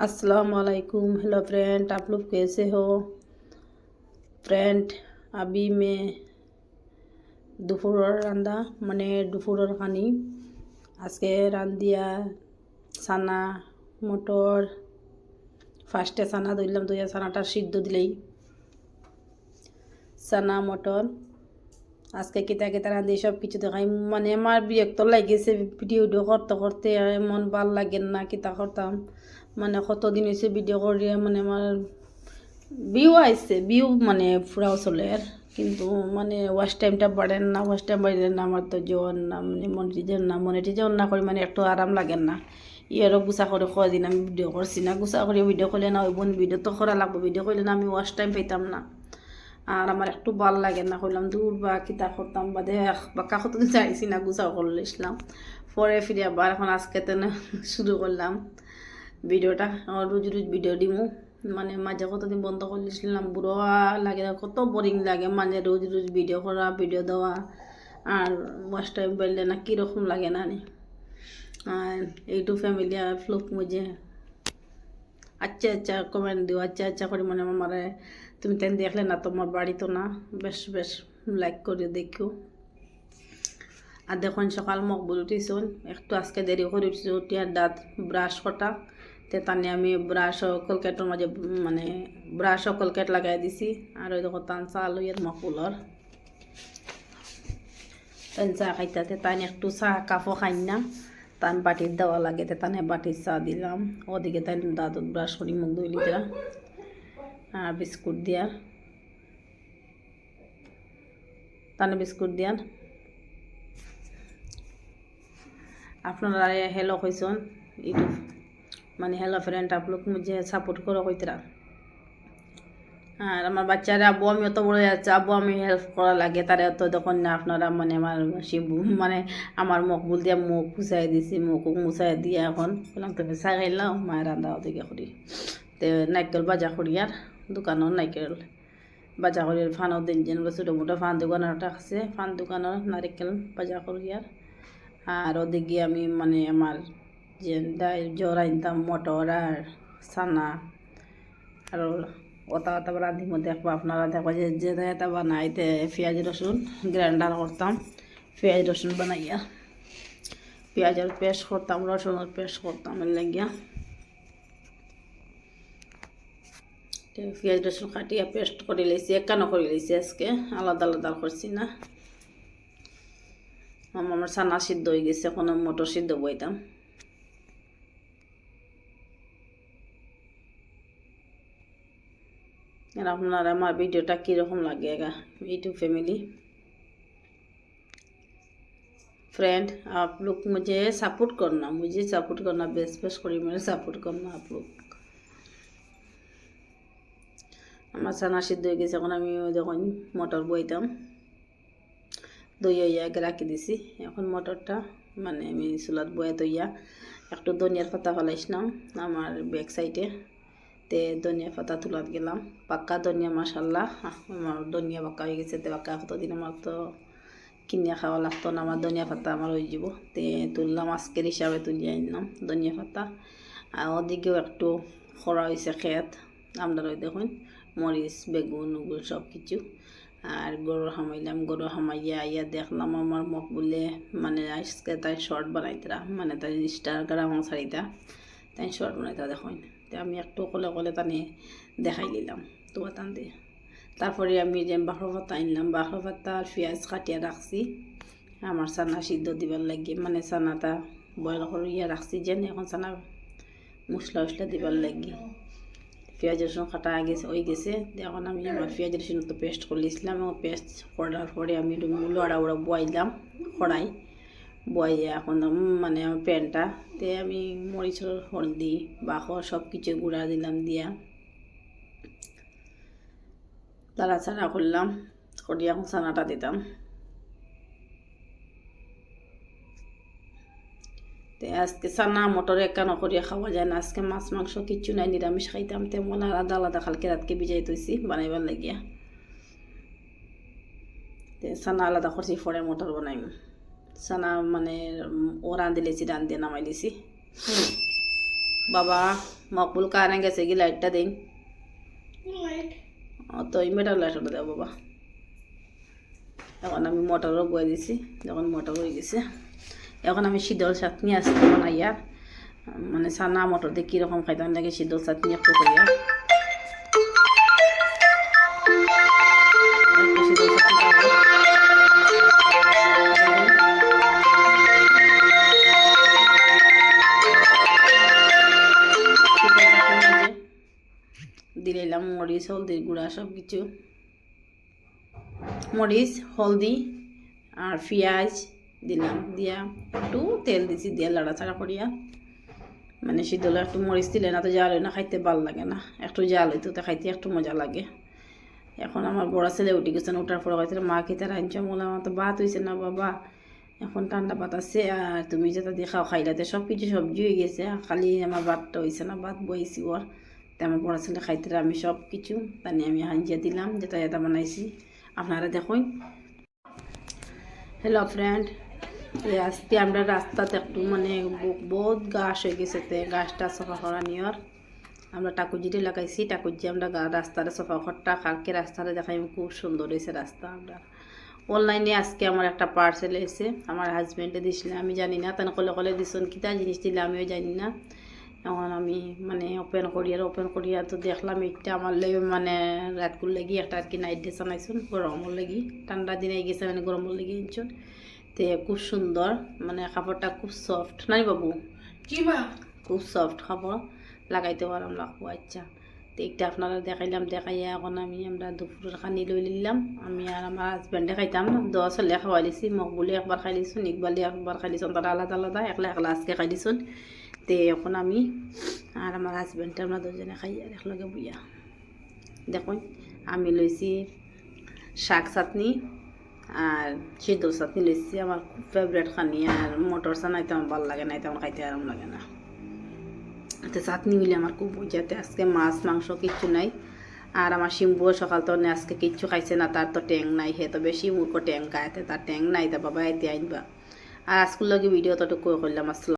अस्सलाम वालेकुम। Hello friend, आप लोग कैसे हो फ्रेंड? अभी मैं দুপুরের রান্না মানে দুপুরের খানি আজকে রান্ধিয়া সানা মটর ফার্স্টে সানা ধরলাম, ধুইয়া সানাটা সিদ্ধ দিলেই সানা মটর আজকে কিতা কিতা রাঁধি সব কিছু দেখাই। মানে আমার বিরক্ত লাগিয়েছে ভিডিও করতে করতে, মন ভাল লাগে না কিতা করতাম। মানে কতদিন হয়েছে ভিডিও করিয়া, মানে আমার ভিউ আইছে, ভিউ মানে ফুরাও চলে আর, কিন্তু মানে ওয়াশ টাইমটা বাড়েন না। ওয়াশ টাইম বাড়লে না আমার তো জন না, মানে মনিটিজন না করি, মানে একটু আরাম লাগে না। ইয়ারও গুছা করে কয়দিন আমি ভিডিও করছি না, গুছা করে ভিডিও করলে না ওই বোন ভিডিও তো করা লাগবে, ভিডিও করলে না আমি ওয়াশ টাইম পাইতাম না। আর আমার একটু ভাল লাগে না, কইলাম দূর বা কিতা করতাম বা দেখ বা কাকত চাইছি না, গুছাও করলে ইসলাম পরে ফিরে আবার এখন আজকে তেনে শুরু করলাম ভিডিওটা। রোজ রোজ ভিডিও দিমু, মানে মাঝে কতদিন বন্ধ করলেছিলাম, বুড়ো লাগে, কত বোরিং লাগে, মানে রোজ রোজ ভিডিও করা, ভিডিও দেওয়া আর ওয়াচ টাইম বেললে না কীরকম লাগে না নি। আর ইউটিউব ফ্যামিলি আর ফ্লোক মুঝে আচ্ছা আচ্ছা কমেন্ট দিও, আচ্ছা আচ্ছা করে, মানে আমার তুমি তেন দেখলে না তোমার বাড়ি তো না, বেশ বেশ লাইক করে দেখো। আর দেখুন সকাল মকবুল উঠিছুন, একটু আজকে দেরি করে উঠছি, উঠিয়ার দাঁত ব্রাশ কটা তে তানে আমি ব্রাশ ও কলকেটের মাঝে মানে ব্রাশ ও কলকেট লাগাই দিছি। আর ওই দেখো তান চা লইয়ার মকবুলর তান চা খাইতাতে তান একটু চা কাপও খাই না, তান বাটির দেওয়া লাগে, তানে বাটির চা দিলাম। ওদিকে তাই দাঁত ব্রাশ করি মুখ ধুইলি দিলা আর বিস্কুট দিয়ার, তানে বিস্কুট দিয়ার। আপনারা হেলো কইসন ইউটিউব, মানে হেলো ফ্রেন্ড, आप लोग मुझे সাপোর্ট করো কইতরা। আর আমার বাচ্চারা আব্বু আমি অত বড় যাচ্ছে, আব্বু আমি হেল্প করা লাগে তারা তো তখন না আপনারা, মানে আমার শিবু মানে আমার মকবুল দিয়ে মুখ মুছাই দিছি, মুখ মুছাই দিয়ে এখন বললাম তুমি চা খাইলাম, মায়ের রান্না ওদিকে করি তে নাইকেল বাজা করি আর দোকানের নাইকেল বাজা করি, ফানও দিন যেন ছোটো মোটো ফান দোকানের একটা আছে, ফান দোকানের নারিকেল বাজা করি। আর ওদিকে আমি মানে আমার যে জ্বর আনতাম মটর আর সানা আর ওটা ওটা রাঁধি মধ্যে দেখবো আপনারা, দেখবো যে যেটা এটা বানাইতে পেঁয়াজ রসুন গ্রাইন্ডার করতাম, পেঁয়াজ রসুন বানাইয়া পেঁয়াজের পেস্ট করতাম, রসুনের পেস্ট করতাম, এর লাগিয়া পেঁয়াজ রসুন কাটিয়া পেস্ট করে লেছি, একানো করে লেছি, আজকে আলাদা আলাদা করছি না। আমার সানা সিদ্ধ হয়ে গেছে, এখন মটর সিদ্ধ বইতাম। আর আপনারা আমার ভিডিওটা কীরকম লাগে यूट्यूब फैमिली फ्रेंड, आप लोग मुझे सपोर्ट करना बेस बेस करी मेरे सपोर्ट करना आप लोग। আমার ছানা সিদ্ধ হয়ে গেছে, এখন আমি যখন মটর বইতাম দই হইয়া রাখি দিছি, এখন মটরটা মানে আমি চুলাত বয়ে তৈয়া একটু ধনিয়ার পাতা ফেলাইছিলাম আমার ব্যাক সাইডে, তে ধনিয়া পাতা তুলাত গেলাম, পাক্কা ধনিয়া মাশাল্লাহ আমার ধনিয়া পাক্কা হয়ে গেছে। তে পাক্কা কতদিন আমার তো কিনিয়া খাওয়া লাগতো না, আমার ধনিয়া পাতা আমার হয়ে যাব, তে তুললাম আজকের হিসাবে তুলিয়ে আনলাম ধনিয়া পাতা। আর ওদিকেও একটু খরা হয়েছে খেত, আমরা ওই দেখুন মরিচ বেগুন ওগুলো সব কিছু। আর গরু হামাইলাম, গরু হামাইয়া ইয়া দেখলাম আমার মকবুলে মানে আজকে তাই শর্ট বানাইতরা, মানে তাই ইনস্টাগ্রাম ছাড়িতা তাই শর্ট বানাইতা দেখুন। আমি একটু কলে কলে টানে দেখাই নিলাম তোমার টান দিয়ে। তারপরে আমি যে বাঁকড় পাতা আনলাম, বাঁকড় পাতা আর পেঁয়াজ কাটিয়া রাখছি আমার চানা সিদ্ধ দিবার লাগি, মানে চানাটা বয়ল করিয়া রাখছি যেন, এখন চানা মশলা উসলা দিবার লাগি। পেঁয়াজ রসুন কাটা গেছে হয়ে গেছে, এখন আমি আমার পেঁয়াজ রসুন তো পেস্ট করলেছিলাম, এবং পেস্ট করার পরে আমি লড়া উড়া বয়াইলাম কড়াই বয়ে, এখন মানে প্যানটা তে আমি মরিচের হলদি বাখর সব কিছু গুঁড়া দিলাম, দিয়া লাড়াচাড়া করলাম করি, এখন চানাটা দিতাম। তে আজকে চানা মটর একানো করিয়া খাওয়া যায় না, আজকে মাছ মাংস কিচ্ছু নাই, নিরামিষ খাইতাম, তেমন আলাদা আলাদা কালকে রাতকে ভিজাই তৈছি বানাইবার লাগিয়া, তে চানা আলাদা করছি পরে মটর বানাইম। চানা মানে ও রাঁধি লেছি, রাঁধিয়ে নামাই দিছি। বাবা মকবুল কারে গেছে কি লাইটটা দিন তো ইনভার্টার লাইট ওটা দেবো বাবা এখন আমি মোটরও বয়ে দিছি যখন মোটর হয়ে গেছে এখন আমি শীতল চাটনি আসতে বানাইয়া মানে সানা মটর দিয়ে কীরকম খাইতাম লাগে শীতল চাটনি একটু করিয়া দিলাম মরিচ হলদির গুঁড়া সব কিছু মরিচ হলদি আর পেঁয়াজ দিলাম দিয়া একটু তেল দিছি দিয়া লাড়াচাড়া করিয়া মানে শীতল একটু মরিচ দিলে না তো জাল হয় না খাইতে ভাল লাগে না একটু জাল হইতো তো খাইতে একটু মজা লাগে এখন আমার বড় ছেলে উঠে গেছেন ওঠার পরে হয়তো মা খেতে রাঁধছ বলে আমার তো ভাত হয়েছে না বাবা এখন ঠান্ডা ভাত আছে আর তুমি যেটা দিয়ে খাও খাইলাতে সব কিছু সবজি হয়ে গেছে খালি আমার ভাতটা হয়েছে না ভাত বইছি ওর তাই আমার বড় ছেলে খাইতে আমি সব কিছু তাই আমি হাঁজিয়া দিলাম যেটা এটা বানাইছি আপনারা দেখুন হ্যালো ফ্রেন্ড আজকে আমরা রাস্তাতে একটু মানে বহুত গাছ হয়ে গেছে গাছটা সফা করা নিয়র আমরা টাকুজিটি লাগাইছি টাকুজি আমরা রাস্তাটা সফা করটা কালকে রাস্তাটা দেখাই খুব সুন্দর হয়েছে রাস্তা আমরা অনলাইনে আজকে আমার একটা পার্সেল এসে আমার হাজব্যান্ডে দিছিলে আমি জানি না তেন কলে কলে দিছেন কিতা জিনিস দিলে আমিও জানি না এখন আমি মানে ওপেন করিয়া তো দেখলাম এটা আমার লেগে মানে রাতকুর লাগি একটা আর কি নাইট ড্রেস আনাইছুন গরমের লাগি ঠান্ডা দিনে গেছে মানে গরমের লাগি আনছুন তে খুব সুন্দর মানে কাপড়টা খুব সফট নাই বাবু কি মা খুব সফট কাপড় লাগাইতে আরাম লাগবো আচ্ছা তো একটা আপনারা দেখাইয়া এখন আমরা দুপুরের খানি লই নিলাম আমি আর আমার হাজব্যান্ডে খাইতাম 10 ছেলে খাওয়াই লিছি মকবুলি একবার খাই লিছুন ইকবালি একবার খাই লিছুন তারা আলাদা আলাদা একলা আজকে খাই লিছুন তে এখন আমি আর আমার হাজব্যান্ডে আমরা দুজনে খাই আর একলগে বইয়া দেখুন আমি লইছি শাক চাটনি আর শীতল চাটনি লইছি আমার খুব ফেভারিট খানি আর মটর চানাইতে আমার ভালো লাগে না তেমন খাইতে আরাম লাগে না তো চাটনি হইলে আমার খুব মজাতে আজকে মাছ মাংস কিচ্ছু নাই আর আমার শিম্বুও সকাল তো আজকে কিচ্ছু খাইছে না তার তো ট্যাং নাই হে তো বেশি মূর্খ ট্যাং খাইতে তার ট্যাং নাই তা বাবা এতে আইনবা আর আজকের লগে ভিডিও তটুকু করলাম আসসালাম।